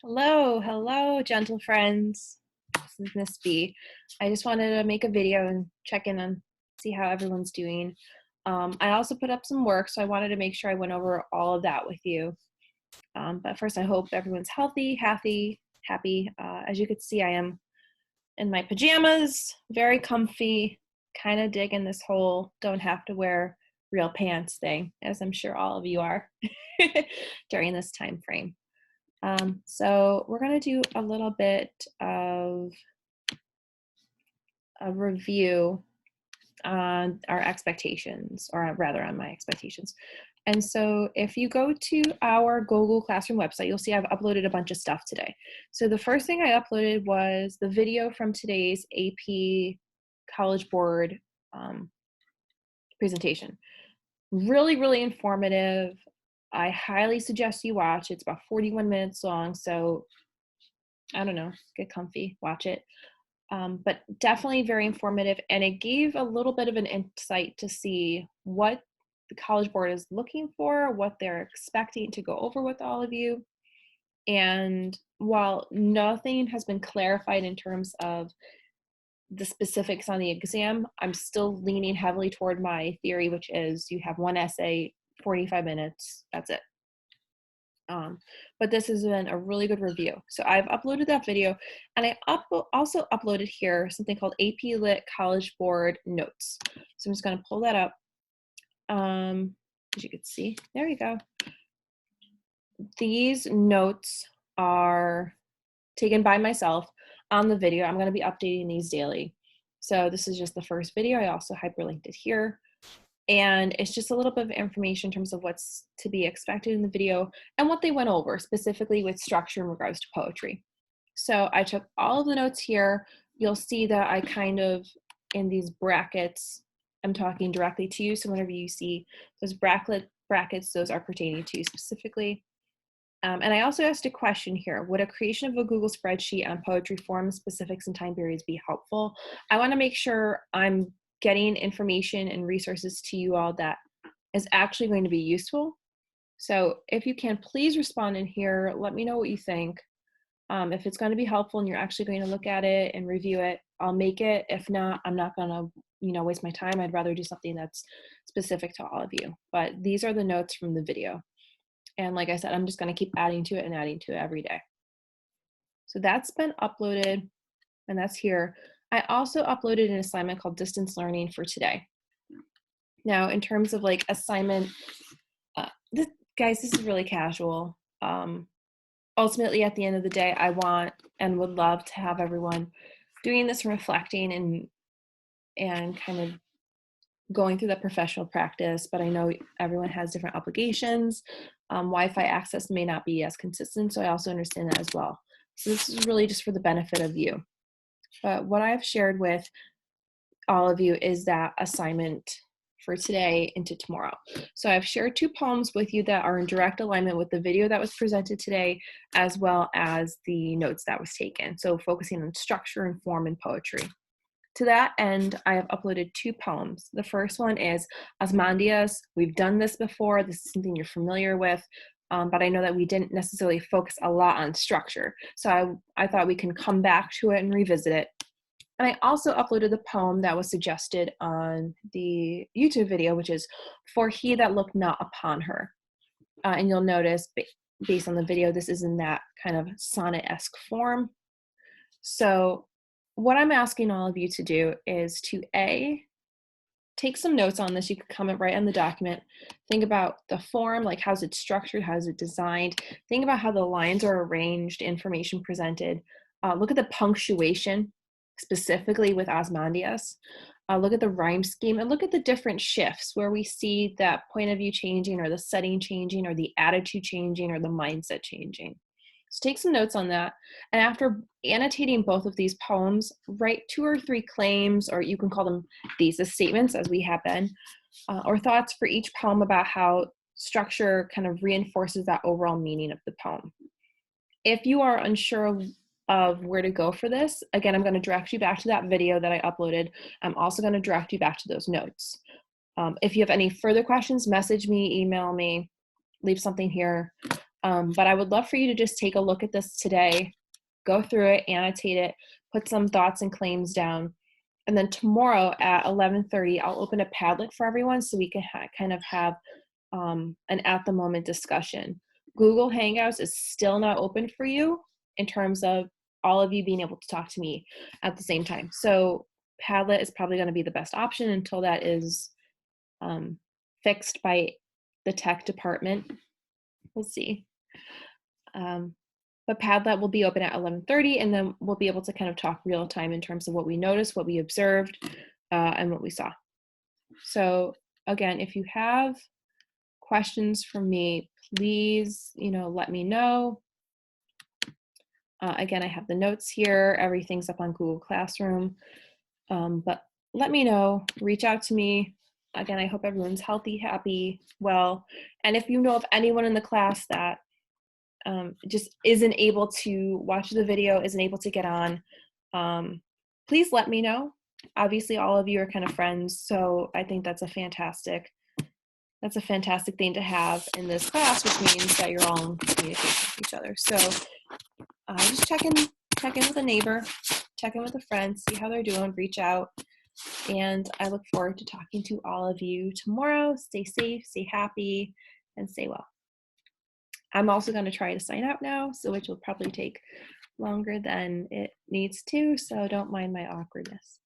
Hello, hello, gentle friends. This is Miss B. I just wanted to make a video and check in and see how everyone's doing. I also put up some work, so I wanted to make sure I went over all of that with you. But first, I hope everyone's healthy, happy. As you can see, I am in my pajamas, very comfy, kind of digging this whole don't have to wear real pants thing, as I'm sure all of you are during this time frame. So we're going to do a little bit of a review on our expectations, or rather on my expectations. And so if you go to our Google Classroom website, you'll see I've uploaded a bunch of stuff today. So the first thing I uploaded was the video from today's AP College Board presentation. Really informative. I highly suggest you watch. It's about 41 minutes long, so I don't know, get comfy, watch it. But definitely very informative, and it gave a little bit of an insight to see what the College Board is looking for, what they're expecting to go over with all of you. And while nothing has been clarified in terms of the specifics on the exam, I'm still leaning heavily toward my theory, which is you have one essay, 45 minutes, that's it. But this has been a really good review. So I've uploaded that video, and I also uploaded here something called AP Lit College Board Notes. So I'm just going to pull that up. As you can see, there you go. These notes are taken by myself on the video. I'm going to be updating these daily. So this is just the first video. I also hyperlinked it here. And it's just a little bit of information in terms of what's to be expected in the video and what they went over specifically with structure in regards to poetry. So I took all of the notes here. You'll see that I kind of, in these brackets, I'm talking directly to you. So whenever you see those brackets, those are pertaining to you specifically. And I also asked a question here. Would a creation of a Google spreadsheet on poetry form, specifics, and time periods be helpful? I want to make sure I'm getting information and resources to you all that is actually going to be useful. So if you can, please respond in here. Let me know what you think. If it's going to be helpful and you're actually going to look at it and review it, I'll make it. If not, I'm not going to waste my time. I'd rather do something that's specific to all of you. But these are the notes from the video. And like I said, I'm just going to keep adding to it and adding to it every day. So that's been uploaded, and that's here. I also uploaded an assignment called Distance Learning for today. Now, in terms of like assignment, guys, this is really casual. Ultimately, at the end of the day, I want and would love to have everyone doing this, reflecting and kind of going through that professional practice, but I know everyone has different obligations. Wi-Fi access may not be as consistent, so I also understand that as well. So this is really just for the benefit of you. But what I've shared with all of you is that assignment for today into tomorrow. So I've shared 2 poems with you that are in direct alignment with the video that was presented today, as well as the notes that was taken. So focusing on structure and form and poetry. To that end, I have uploaded 2 poems. The first one is Ozymandias. We've done this before. This is something you're familiar with, but I know that we didn't necessarily focus a lot on structure. So I thought we can come back to it and revisit it. And I also uploaded the poem that was suggested on the YouTube video, which is For He That Looked Not Upon Her. And you'll notice, based on the video, this is in that kind of sonnet-esque form. So what I'm asking all of you to do is to take some notes on this. You can comment right on the document. Think about the form, like how's it structured, how's it designed. Think about how the lines are arranged, information presented. Look at the punctuation, specifically with Ozymandias. Look at the rhyme scheme and look at the different shifts where we see that point of view changing or the setting changing or the attitude changing or the mindset changing. So take some notes on that. And after annotating both of these poems, write 2 or 3 claims, or you can call them thesis statements as we have been, or thoughts for each poem about how structure kind of reinforces that overall meaning of the poem. If you are unsure of where to go for this, again, I'm going to direct you back to that video that I uploaded. I'm also going to direct you back to those notes. If you have any further questions, message me, email me, leave something here. But I would love for you to just take a look at this today, go through it, annotate it, put some thoughts and claims down. And then tomorrow at 11:30, I'll open a Padlet for everyone so we can kind of have an at the moment discussion. Google Hangouts is still not open for you in terms of all of you being able to talk to me at the same time. So Padlet is probably going to be the best option until that is fixed by the tech department. We'll see. But Padlet will be open at 11:30, and then we'll be able to kind of talk real time in terms of what we noticed, what we observed, and what we saw. So again, if you have questions for me, please, let me know. Again, I have the notes here. Everything's up on Google Classroom. But let me know. Reach out to me. Again, I hope everyone's healthy, happy, well. And if you know of anyone in the class that just isn't able to watch the video, isn't able to get on, please let me know. Obviously, all of you are kind of friends, so I think that's a fantastic thing to have in this class, which means that you're all in communication with each other. So just check in with a neighbor, check in with a friend, see how they're doing, reach out. And I look forward to talking to all of you tomorrow. Stay safe, stay happy, and stay well. I'm also going to try to sign out now, so which will probably take longer than it needs to, so don't mind my awkwardness.